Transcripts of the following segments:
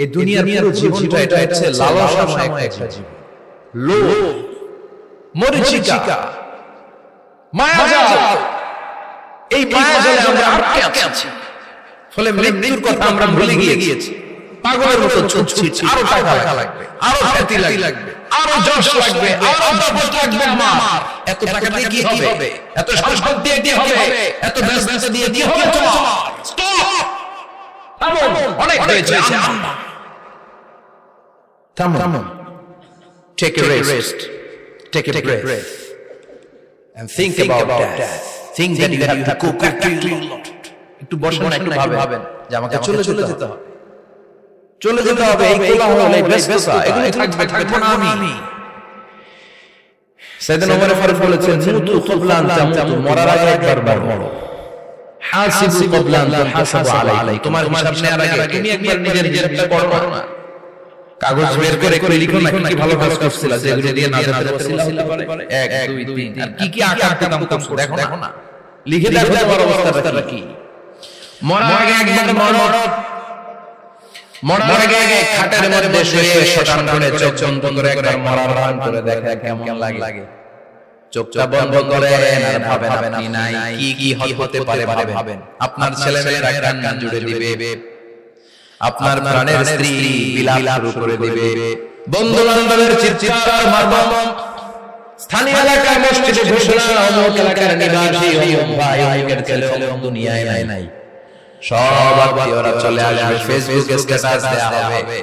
এই দুনিয়ার পুরো জীবনটা এটা হচ্ছে লালসাময় একটা জীবন। লোভ, মরিচিকা, মায়াজাল, এই মায়াজালে আমরা আটকে আছি। ফলে মৃত্যুর কথা আমরা ভুলে গিয়েছি। পাগলের মতো ছুটছি, আরো টাকা লাগবে, আরো খ্যাতি লাগবে, আরো যশ লাগবে, আরো দাপট লাগবে আমার। এত টাকা দিয়ে কি হবে? এত সম্পদ দিয়ে কি হবে? এত ব্যস্ততা দিয়ে কি হবে তোমার? স্টপ! অনেক হয়েছে। Come on. Take a rest. Take a breath. And think about death. Think that you have to go back to your Lord. একটু বসেন, একটু ভাবেন যে আমাকে চলে যেতে হবে। চলে যেতে হবে, এই কোলাহল, এই ব্যস্ততা, এগুলো থাকবো না আমি। সাইয়েদনা ওমর ফারুক বলেছেন, মুতু ক্বাবলা আন তামুতু, মরার আগে একবার মরো। হাসিবু ক্বাবলা আন তুহাসাবু আলাইকুম, তোমার হিসাব নেওয়ার আগে তুমি একবার নিজের হিসাবটা করো না। কাগজ বের করে লিখো না কি ভালো কাজ করছিলা, যেগুলো দিয়ে নাজাতের ওসিলা হতে পারে। 1 2 3 আর কি আকার কাম করছো দেখো না, লিখে দেখো তোমার অবস্থাটা কি। মরার আগে একবার মরো। মরার আগে খাটের মধ্যে শুয়ে শটান করে চোখ বন্ধ করে একবার মরার ভান করে দেখেন কেমন লাগে। চোখটা বন্ধ করেন আর ভাবেন আপনি নাই, কি হতে পারে ভাবেন। আপনার ছেলেমেয়েরা কান্না জুড়ে দিবে, আপনার প্রাণের স্ত্রী বিলাপ শুরু করে দিবে, বন্ধু বান্ধবের চিৎকার মারবাম, স্থানীয় এলাকার মসজিদে ঘোষণা, অমুক এলাকার নিবাসী অমুক ভাই অমুকের ছেলে অমুক দুনিয়ায় নাই। সব আত্মীয়রা চলে আসবে, ফেসবুকে স্ট্যাটাস দেয়া হবে,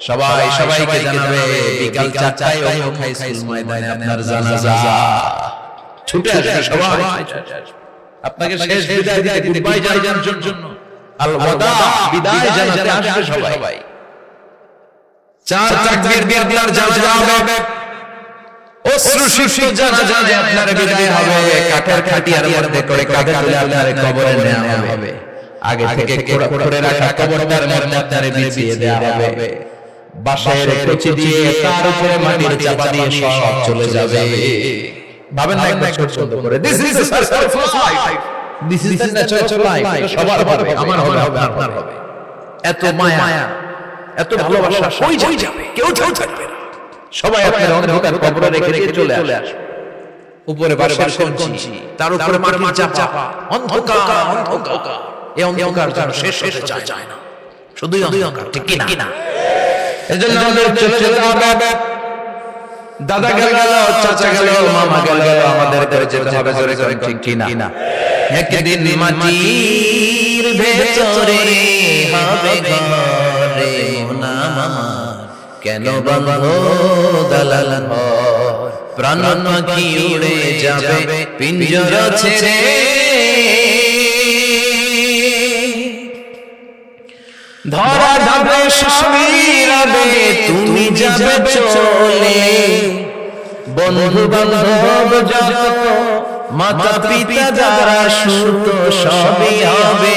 সবাইকে জানাবে বিকাল 4টায় অমুক হাই স্কুল ময়দানে আপনার জানাজা। ছুটে আসবে সবাই, আপনাকে শেষ বিদায় দিতে, গুড বাই জানানোর জন্য, আল ওয়াদা, বিদায় জানাতে আসবে সবাই। 4 তাকবীর দিয়ে আপনার জানাজা হবে, অশ্রুসিক্ত জানাজা আপনার বিদায় হবে। কাঠের খাটিয়ার মধ্যে করে কাঁধে তুলে আপনার কবরে নেওয়া হবে। আগে থেকে করে রাখা কবরটার মধ্যে আপনার বিছিয়ে দেওয়া হবে। বাঁশের কুচি দিয়ে তার উপরে মাটির চাপা দিয়ে সব চলে যাবে। ভাবেন না একবার ছোট করে, this is the circle of life, this is the natural life. সবার হবে, আমার হবে, আপনার হবে। এত মায়া, এত ভালোবাসা কই যাবে? কেউ থাকবে না। সবাই আপনার অন্ধকার কবরে রেখে চলে আসবে। উপরে বাঁশের কঞ্চি, তার উপরে মাটির চাপা, অন্ধকার। এই অন্ধকার যেন শেষ হতে চায় না, শুধুই অন্ধকার, ঠিক কি না? এজন্য আমাদের চলে যেতে হবে। দাদা গেল, চাচা গেল, মামা গেল, আমাদের যেতে হবে জোরে করে, ঠিক কি না? একদিন মাটির ভেতরে হবে ঘরে মোনা মামার, কেন বাঁধো দালাল ঘর, প্রাণ পাখি উড়ে যাবে পিঞ্জরা ছেড়ে, ধরা যাবে স্বামীর রবে তুমি যাবে চলে, বন্ধু বান্ধব যত, মাতা পিতা যারা সুত, সবই হবে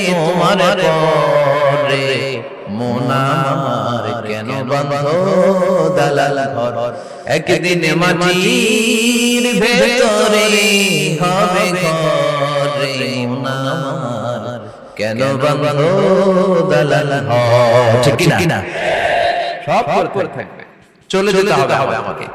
তোমার পরে মোনা মামার, কেন বাঁধো দালাল ঘর, একদিন মাটির ভেতরে হবে ঘরে মোনা মামার, কেন বাঁধো দালাল ঘর, ঠিক কি না? সব করে থাকবে, চলে যেতে হবে আমাকে।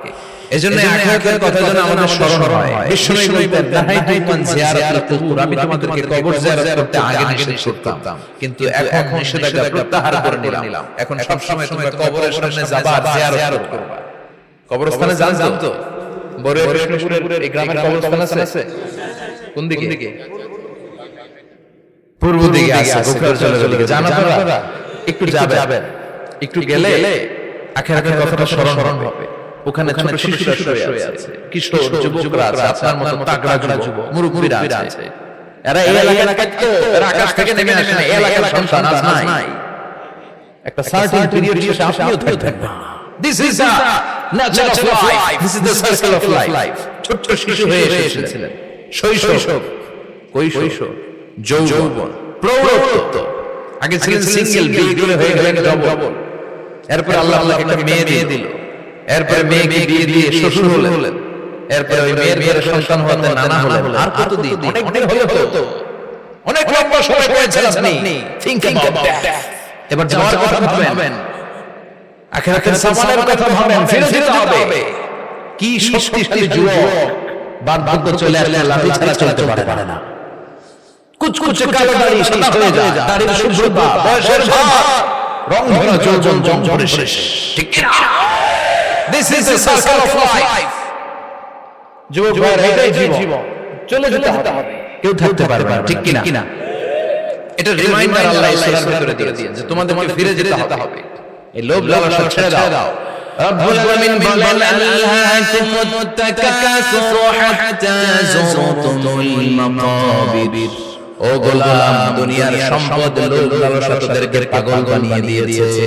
এজন্য আখিরাতের কথা যেন আমাদের স্মরণ হয়। বিশ্বনবী বলতেন, নাহাইতুকুম জিয়ারাতুল কুবুর, আমি তোমাদেরকে কবর জিয়ারত করতে আগে নিষেধ করতাম, কিন্তু এখন নিষেধাজ্ঞা প্রত্যাহার করে নিলাম। এখন সব সময় তোমরা কবরের সামনে যাবা, জিয়ারত করবা। কবরস্থানে যান তো? বরের কৃষ্ণপুরের এই গ্রামের কবরস্থান আছে কোন দিকে? পূর্ব দিকে আছে, গোখরার দিকে। জানো আপনারা? একটু যাবেন, একটু গেলে আখিরাতের কথাটা স্মরণ হবে। ওখানে ছোট শিশুরা শুয়ে আছে, কিশোর যুবকরা আছে, আপনার মতো তাগড়া যুবক, মুরব্বিরা আছে। এরা এই এলাকায় তো, এরা আকাশ থেকে নেমে আসে না, এই এলাকার সন্তান আজ নাই। একটা সার্টেন পিরিয়ড শেষে আপনিও থাকবেন না। This is the Nature of life, this is the circle of life. ছোট শিশু হয়ে এসেছিলেন, শৈশব, কৈশোর, যৌবন, প্রৌঢ়ত্ব। আগে ছিলেন সিঙ্গেল, বিয়ে করে হয়ে গেলেন ডবল। এরপর আল্লাহ একটা মেয়ে দিল, এরপরে মেয়েকে বিয়ে দিয়ে শ্বশুর হলেন, এরপরে ওই মেয়ের ঘরে সন্তান হতে নানা হলেন। আর কতদিন? অনেক দিন হলো তো, অনেক লম্বা সময় পেয়েছেন আপনি। Think about that. এবার যাওয়ার কথা ভাবেন, আখিরাতের সামানের কথা ভাবেন, ফিরে যেতে হবে। কি শক্তিশালী যুবক, বার্ধক্য চলে আসলে লাঠি ছাড়া চলতে পারে না। কুচকুচে কালো দাড়ি শেষ হয়ে যায়, দাড়ির শুভ্রতা, বয়সের ভার, রং ধরা যৌবন জং ধরে শেষ। ঠিক কি না? This is the circle of life. যুবক ভাইরা, এটাই জীবন, চলে যেতে হবে, কেউ থাকতে পারবে না। ঠিক কি না? এটা রিমাইন্ডার আল্লাহ সূরার ভিতরে দিয়েছে যে তোমাদেরকে ফিরে যেতে হবে। এই লোভ লালসা ছেড়ে দাও। রব্বুল আলামিন বলেন, আল্লাকুমুত তাকাসুরু হাত্তা যুরতুমুল মাকাবির। ও গোলাম, দুনিয়ার সম্পদ লোভ লালসা তোদেরকে পাগল বানিয়ে দিয়েছে।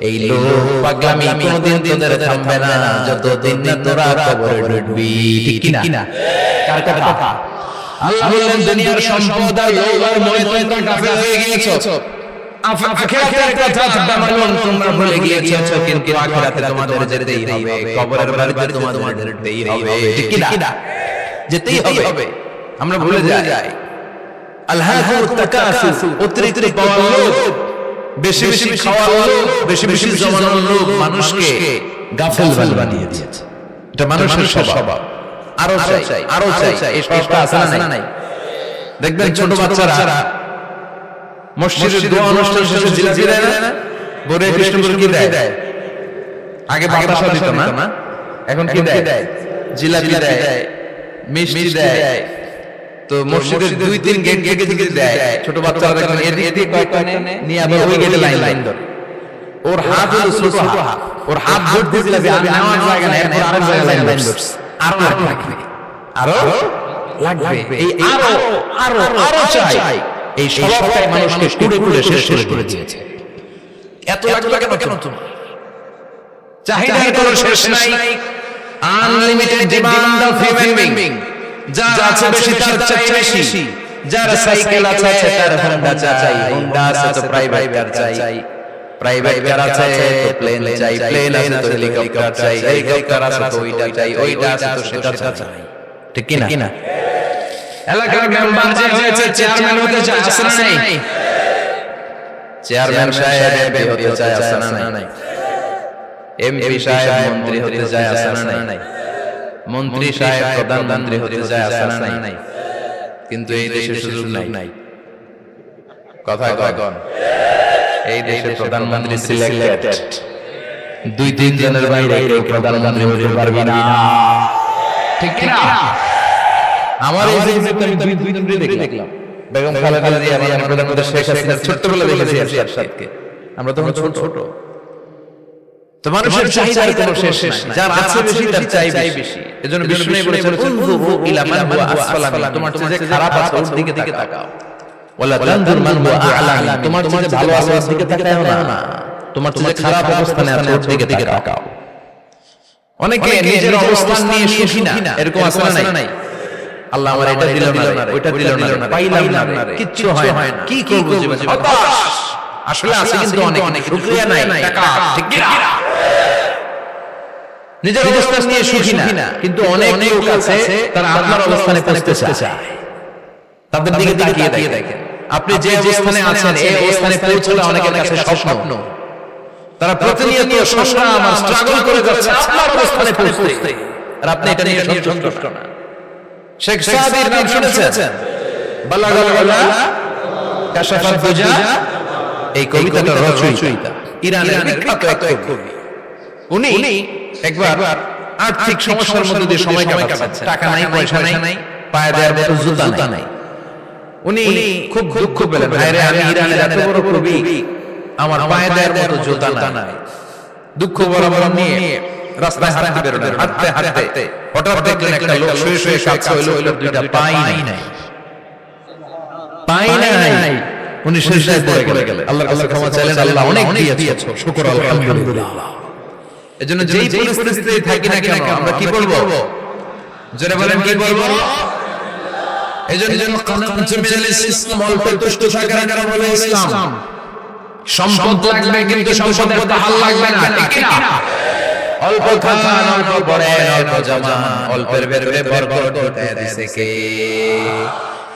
এই লোভ পাগলামি কোনদিন তোদের থামবে না যতদিন না তোরা কবরে ঢুকবি। ঠিক কি না? কার কথা? আল্লাহ বলেন, দুনিয়ার সম্পদ আর লোভ আর মোহে তোমরা কাফের হয়ে গিয়েছো। আখিরাতের কথা তোমরা ভুলে গিয়েছো, কিন্তু আখিরাতে তোমাদের যেতেই হবে, কবরের বাড়িতে তোমাদের যেতেই হবে। ঠিক কি না? যেতেই হবে। আমরা ভুলে যাই। আলহাকুমুত তাকাসুর, অতিরিক্ত পাওয়ার লোভ, বেশি বেশি খাওয়ার লোভ, বেশি বেশি জমানোর লোভ মানুষকে গাফেল বানিয়ে দিয়েছে। এটা মানুষের স্বভাব। আরো চাই, আরো চাই, এই স্বভাবটা আছে না নাই? দেখবেন ছোট বাচ্চারা মসজিদে দোয়া অনুষ্ঠান শেষে জিলাপি দেয় না? বড় কৃষ্ণপুর কি দেয়? আগে বাতাসা দিত না, এখন কি দেয়? জিলাপি দেয়, মিষ্টি দেয়। তো মসজিদের 2-3 গেট গেটে দেয়। ছোট বাচ্চারা দেখেন এদিকে কয়েকখানে নিয়ে আবার ওই গেটে লাইন ধরে। ওর হাত হলো ছোট হাত, ওর হাত ধরতে জিলাপি আর নেওয়ার জায়গা নেই, এরপর আরেক জায়গায় লাইন ধরছে। আরো লাগবে, আরো লাগবে, এই আরো চাই। এই স্বভাবটাই মানুষকে কুড়ে কুড়ে শেষ করে দিয়েছে। এত লাগবে কেন তোমার? চাহিদার কোনো শেষ নাই, unlimited demand of human being. যার আছে বেশি তার চাই বেশি, যার সাইকেল আছে তার হোন্ডা চাই, হোন্ডা আছে তো প্রাইভেট কার চাই, প্রাইভেট কার আছে তো প্লেন চাই, প্লেন আছে তো হেলিকপ্টার চাই, হেলিকপ্টার আছে তো ওইটা চাই, ওইটা আছে তো সেটা চাই। ঠিক কি না? এলাকার মেম্বার যে হয়েছে চেয়ারম্যান হতে চায়, আছে না নাই? চেয়ারম্যান সাহেব হতে চায়, আছে না নাই? এমপি সাহেব মন্ত্রী হতে চায়, আছে না নাই? মন্ত্রী সাহেব প্রধানমন্ত্রী হতে চায়, আছে না নাই? কিন্তু এই দেশে সুযোগ নাই। কথা কন, এই দেশে প্রধানমন্ত্রী সিলেক্টেড, 2-3 জনের বাইরে কেউ প্রধানমন্ত্রী হতে পারবে না। ঠিক কি না? আমার এই যে আমি 2 জনকে দেখলাম, বেগম খালেদা জিয়া, আমার প্রধানমন্ত্রী শেখ হাসিনা, ছোটবেলা দেখেছি এরশাদকে। আমরা তখন ছোট। তো মানুষের চাহিদার কোনো শেষ নাই, যার আছে বেশি তার চাই বেশি। এজন্য বিষ্ণু বলেছেন, উনজুরু ইলা মান হুয়া আসফালা মিন, তোমার চেয়ে খারাপ আছে ওর দিকে তাকাও। ওয়ালা তানজুর মান হুয়া আ'লা মিন, তোমার চেয়ে ভালো আছে ওর দিকে তাকাও না, তোমার চেয়ে খারাপ অবস্থানে আছে ওর দিকে তাকাও। অনেকে নিজের অবস্থান নিয়ে সুখী না, এরকম আছে না নাই? আল্লাহ আমার এটা দিল না, ওইটা দিল না, পাইলাম না, কিচ্ছু হয় না, কি করব জীবনে, হতাশ। আসলে আছে কিন্তু অনেক শুকরিয়া নাই, টাকা। ঠিক কি না? নিজের অবস্থান নিয়ে সুখী না, কিন্তু অনেক লোক আছে তারা আপনার অবস্থানে পৌঁছতে চায়। তাদের দিকে তাকিয়ে দেখেন, আপনি যে অবস্থানে আছেন এই অবস্থানে পৌঁছাটা অনেকের কাছে স্বপ্ন। তারা প্রতিনিয়ত সংগ্রাম আর স্ট্রাগল করে যাচ্ছে আপনার অবস্থানে পৌঁছতে, আর আপনি এটা নিয়ে সন্তুষ্ট না। শেখ সাদির নাম শুনেছেন? বালাগাল ওয়ালা কাশাফাত দুজা, এই কবিতাটার রচয়িতা ইরানের বিখ্যাত এক কবি। উনি একবার আর্থিক সমস্যার মধ্যে দিয়ে সময় কাটাচ্ছেন, টাকা নাই, পয়সা নাই, পায়ে দেওয়ার মতো জুতা নাই। উনি খুব দুঃখ পেলেন, আরে আমি ইরানের এত বড় কবি, আমার পায়ে দেওয়ার মতো জুতা নাই। দুঃখ বরাবর নিয়ে রাস্তায় হাঁটতে বেরোলেন, হাঁটতে হাঁটতে হঠাৎ দেখলেন একটা লোক শুয়ে শুয়ে কাঁদছে, ওই লোকের দুইটা পাই নাই। উনি সিজদায় পড়ে গেলেন, আল্লাহর কাছে ক্ষমা চাইলেন, আল্লাহ অনেক দিয়েছো, শুকর আলহামদুলিল্লাহ। এজন্য যেই পরিস্থিতিতে থাকি না কেন আমরা কি বলবো? জোরে বলেন, কি বলবো? এজন্য কানাতুল মিনাল ইসলাম, অল্প তুষ্ট থাকার কারণে বলে ইসলাম। সম্পদ লাগবে কিন্তু সম্পদের তাহাল লাগবে না। ঠিক না? অল্প খান, অল্প পড়েন, অল্প জমান, অল্পের ভেতরে বরকত ঢুকায় দিছে কে?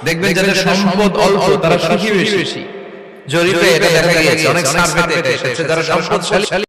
দেখবেন যাদের সম্পদ অল্প তারা সুখী বেশি, জরিপে এটা দেখা গিয়েছে, অনেক সার্ভেতে এটা এসেছে, যারা সম্পদশালী